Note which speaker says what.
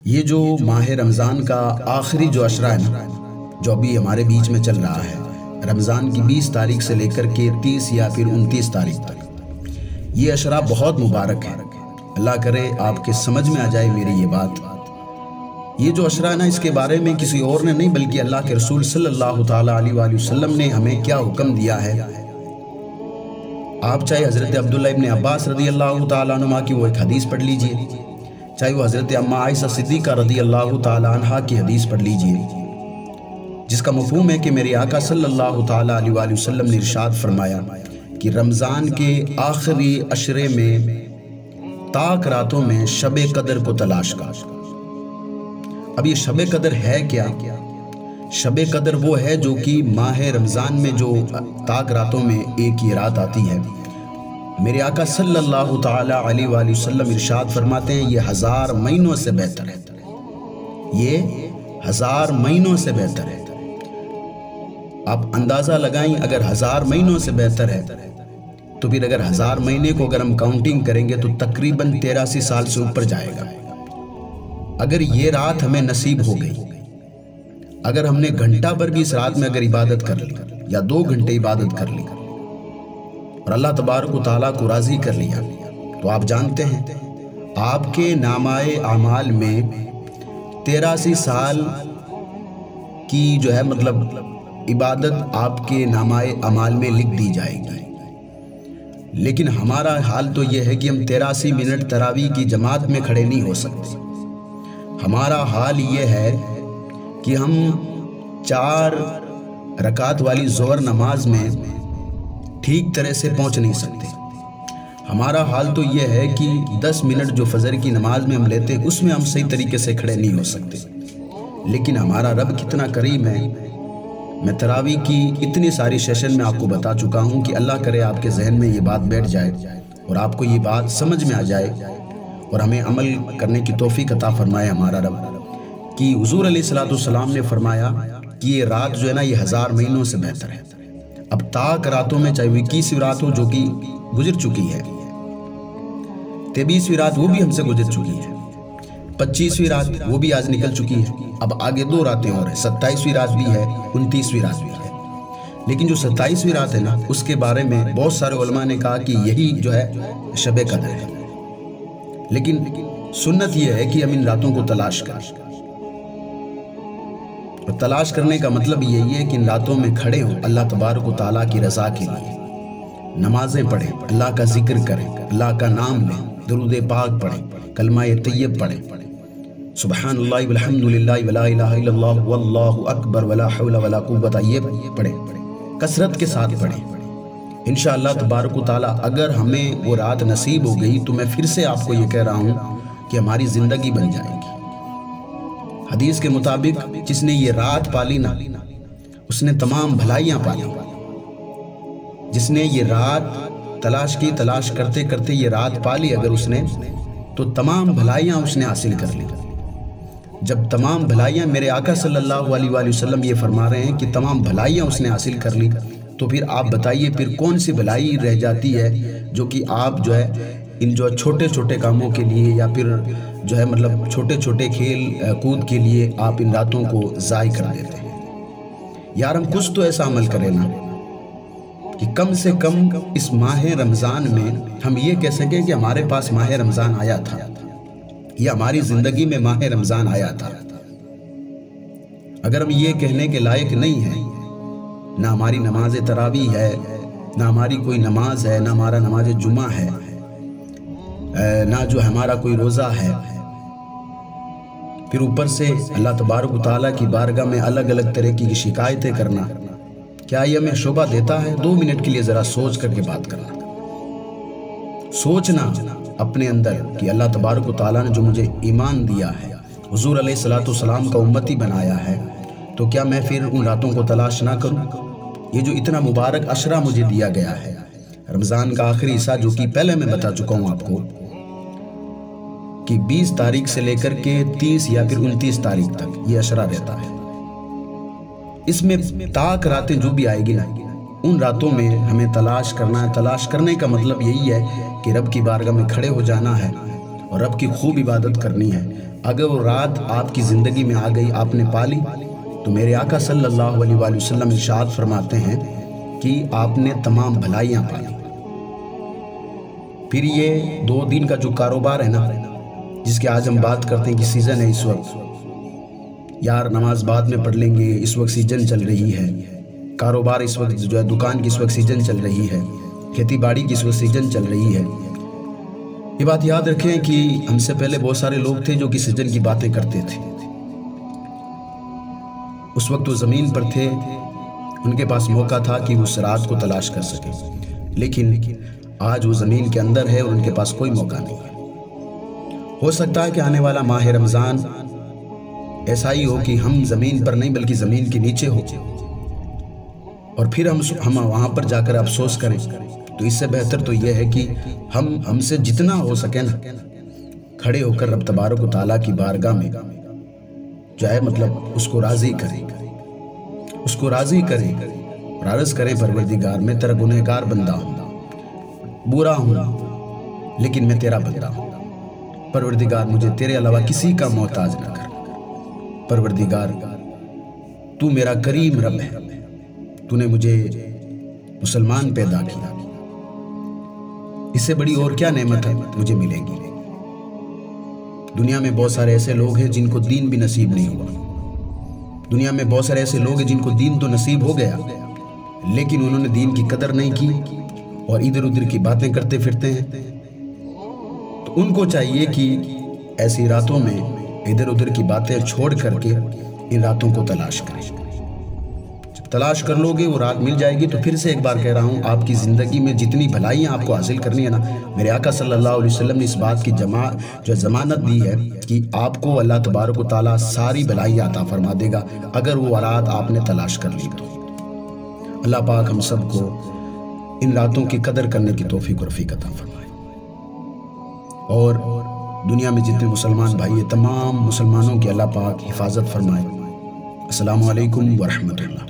Speaker 1: یہ جو ماہ رمضان کا آخری جو عشرہ ہے نا، جو ابھی ہمارے بیچ میں چل رہا ہے، رمضان کی 20 تاریخ سے لے کر کے 30 یا پھر 29 تاریخ تک، یہ عشرہ بہت مبارک ہے۔ اللہ کرے آپ کے سمجھ میں آ جائے میری یہ بات۔ یہ جو عشرہ ہے نا، اس کے بارے میں کسی اور نے نہیں بلکہ اللہ کے رسول صلی اللہ تعالیٰ علیہ وآلہ وسلم نے ہمیں کیا حکم دیا ہے۔ آپ چاہے حضرت عبداللہ ابن عباس رضی اللہ تعالیٰ عنہ کی وہ ایک حدیث پڑھ لیجئے، چاہے وہ حضرت اما عائشہ صدیقہ رضی اللہ تعالیٰ عنہ کی حدیث پڑھ لیجئے، جس کا مفہوم ہے کہ میرے آقا صلی اللہ تعالیٰ علیہ وآلہ وسلم نے ارشاد فرمایا کہ رمضان کے آخری عشرے میں تاک راتوں میں شب قدر کو تلاش کر۔ اب یہ شب قدر ہے کیا؟ شب قدر وہ ہے جو کہ ماہ رمضان میں جو تاک راتوں میں ایک یہ رات آتی ہے۔ میرے آقا صلی اللہ تعالیٰ علیہ وآلہ وسلم ارشاد فرماتے ہیں یہ 1000 مہینوں سے بہتر ہے، یہ 1000 مہینوں سے بہتر ہے۔ آپ اندازہ لگائیں، اگر 1000 مہینوں سے بہتر ہے تو پھر اگر 1000 مہینے کو اگر ہم کاؤنٹنگ کریں گے تو تقریباً 83 سال سے اوپر جائے گا۔ اگر یہ رات ہمیں نصیب ہو گئی، اگر ہم نے گھنٹہ بھر بھی اس رات میں اگر عبادت کر لی یا 2 گھنٹے عبادت کر لی اور اللہ تبارک و تعالیٰ کو راضی کر لیا، تو آپ جانتے ہیں آپ کے نامۂ اعمال میں 83 سال کی جو ہے مطلب عبادت آپ کے نامۂ اعمال میں لکھ دی جائے گی۔ لیکن ہمارا حال تو یہ ہے کہ ہم 83 منٹ تراویح کی جماعت میں کھڑے نہیں ہو سکتے۔ ہمارا حال یہ ہے کہ ہم 4 رکعت والی ظہر نماز میں ٹھیک طرح سے پہنچ نہیں سکتے۔ ہمارا حال تو یہ ہے کہ 10 منٹ جو فجر کی نماز میں ہم لیتے ہیں اس میں ہم صحیح طریقے سے کھڑے نہیں ہو سکتے۔ لیکن ہمارا رب کتنا کریم ہے، میں تراویح کی اتنی ساری سیشن میں آپ کو بتا چکا ہوں کہ اللہ کرے آپ کے ذہن میں یہ بات بیٹھ جائے اور آپ کو یہ بات سمجھ میں آ جائے اور ہمیں عمل کرنے کی توفیق عطا فرمائے ہمارا رب، کہ حضور علیہ السلام نے فرمایا کہ یہ رات جو ہے نا یہ 1000 مہینوں سے بہتر ہے۔ اب تاک راتوں میں چاہے وہ 21ویں رات ہو جو کہ گزر چکی ہے، 23ویں رات وہ بھی ہم سے گزر چکی ہے، 25ویں رات وہ بھی آج نکل چکی ہے، اب آگے 2 راتیں اور ہیں، 27ویں رات بھی ہے، 29ویں رات بھی ہے۔ لیکن جو 27ویں رات ہے نا، اس کے بارے میں بہت سارے علماء نے کہا کہ یہی جو ہے شب قدر ہے۔ لیکن سنت یہ ہے کہ ہم ان راتوں کو تلاش کریں، اور تلاش کرنے کا مطلب یہی ہے کہ ان راتوں میں کھڑے ہوں، اللہ تبارک و تعالیٰ کی رضا کے لیے نمازیں پڑھیں، اللہ کا ذکر کریں، اللہ کا نام لیں، درود پاک پڑھیں، کلمہ طیب پڑھیں، سبحان اللہ والحمد للہ ولا الہ الا اللہ واللہ اکبر ولا حول ولا قوت، یہ پڑھیں، کثرت کے ساتھ پڑھیں۔ انشاءاللہ تبارک و تعالیٰ اگر ہمیں وہ رات نصیب ہو گئی تو میں پھر سے آپ کو یہ کہہ رہا ہوں کہ ہماری زندگی بن جائے گی۔ حدیث کے مطابق جس نے یہ رات پالی نا، اس نے تمام بھلائیاں پالی۔ جس نے یہ رات تلاش کرتے کرتے یہ رات پالی اگر اس نے، تو تمام بھلائیاں اس نے حاصل کر لی۔ جب تمام بھلائیاں، میرے آقا صلی اللہ علیہ وآلہ وسلم یہ فرما رہے ہیں کہ تمام بھلائیاں اس نے حاصل کر لی، تو پھر آپ بتائیے پھر کون سی بھلائی رہ جاتی ہے جو کہ آپ جو ہے ان جو چھوٹے چھوٹے کاموں کے لیے یا پھر جو ہے مطلب چھوٹے چھوٹے کھیل کود کے لیے آپ ان راتوں کو ضائع کر دیتے ہیں۔ یار ہم کچھ تو ایسا عمل کریں نا کہ کم سے کم اس ماہ رمضان میں ہم یہ کہہ سکیں کہ ہمارے پاس ماہ رمضان آیا تھا یا ہماری زندگی میں ماہ رمضان آیا تھا۔ اگر ہم یہ کہنے کے لائق نہیں ہیں، نہ ہماری نماز تراویح ہے، نہ ہماری کوئی نماز ہے، نہ ہمارا نماز جمعہ ہے، نہ جو ہمارا کوئی روزہ ہے، پھر اوپر سے اللہ تبارک و تعالیٰ کی بارگاہ میں الگ الگ طرح کی شکایتیں کرنا، کیا یہ ہمیں شوبہ دیتا ہے؟ 2 منٹ کے لیے ذرا سوچ کر کے بات کرنا، سوچنا اپنے اندر کہ اللہ تبارک و تعالیٰ نے جو مجھے ایمان دیا ہے، حضور علیہ السلام کا امتی بنایا ہے، تو کیا میں پھر ان راتوں کو تلاش نہ کروں؟ یہ جو اتنا مبارک عشرہ مجھے دیا گیا ہے، رمضان کا آخری حصہ، جو کہ پہلے میں بتا چکا ہوں آپ کو کہ 20 تاریخ سے لے کر کے 30 یا پھر 29 تاریخ تک یہ عشرہ رہتا ہے، اس میں تاک راتیں جو بھی آئے گی نا، ان راتوں میں ہمیں تلاش کرنا ہے۔ تلاش کرنے کا مطلب یہی ہے کہ رب کی بارگاہ میں کھڑے ہو جانا ہے اور رب کی خوب عبادت کرنی ہے، اگر وہ رات آپ کی زندگی میں آ گئی، آپ نے پالی، تو میرے آقا صلی اللہ علیہ وآلہ وسلم ارشاد فرماتے ہیں کہ آپ نے تمام بھلائیاں پالی۔ پھر یہ 2 دن کا جو کاروبار ہے نا، جس کے آج ہم بات کرتے ہیں کہ سیزن ہے اس وقت، یار نماز بعد میں پڑھ لیں گے، اس وقت سیزن چل رہی ہے، کاروبار اس وقت جو ہے دکان کی اس وقت سیزن چل رہی ہے، کھیتی باڑی کی اس وقت سیزن چل رہی ہے۔ یہ بات یاد رکھیں کہ ہم سے پہلے بہت سارے لوگ تھے جو کہ سیزن کی باتیں کرتے تھے۔ اس وقت وہ زمین پر تھے، ان کے پاس موقع تھا کہ وہ اس رات کو تلاش کر سکے، لیکن آج وہ زمین کے اندر ہے اور ان کے پاس کوئی موقع نہیں ہے۔ ہو سکتا ہے کہ آنے والا ماہ رمضان ایسا ہی ہو کہ ہم زمین پر نہیں بلکہ زمین کے نیچے ہو، اور پھر ہم وہاں پر جا کر افسوس کریں۔ تو اس سے بہتر تو یہ ہے کہ ہم سے جتنا ہو سکے نا، کھڑے ہو کر رب تبارک و تعالیٰ کی بارگاہ میں جو ہے اس کو راضی کریں، اس کو راضی کریں اور عرض کریں پروردگار میں تیرا گنہگار بندہ ہوں، برا ہوں لیکن میں تیرا بندہ ہوں، پروردگار مجھے تیرے علاوہ کسی کا محتاج نہ کر، پروردگار تو میرا کریم رب ہے، تو نے مجھے مسلمان پیدا کیا، اس سے بڑی اور کیا نعمت ہے مجھے ملے گی۔ دنیا میں بہت سارے ایسے لوگ ہیں جن کو دین بھی نصیب نہیں ہوا، دنیا میں بہت سارے ایسے لوگ ہیں جن کو دین تو نصیب ہو گیا لیکن انہوں نے دین کی قدر نہیں کی اور ادھر ادھر کی باتیں کرتے پھرتے ہیں۔ تو ان کو چاہیے کہ ایسی راتوں میں ادھر ادھر کی باتیں چھوڑ کر کے ان راتوں کو تلاش کریں۔ جب تلاش کر لو گے وہ رات مل جائے گی۔ تو پھر سے ایک بار کہہ رہا ہوں، آپ کی زندگی میں جتنی بھلائیاں آپ کو حاصل کرنی ہے نا، میرے آقا صلی اللہ علیہ وسلم نے اس بات کی جو ضمانت دی ہے کہ آپ کو اللہ تبارک و تعالیٰ ساری بھلائیاں عطا فرما دے گا اگر وہ رات آپ نے تلاش کر لی تو۔ اللہ پاک ہم سب کو ان راتوں کی قدر کرنے کی توفیق و رفیق عطا فرمائے، اور دنیا میں جتنے مسلمان بھائی ہیں تمام مسلمانوں کی اللہ پاک حفاظت فرمائے۔ السلام علیکم ورحمۃ اللہ۔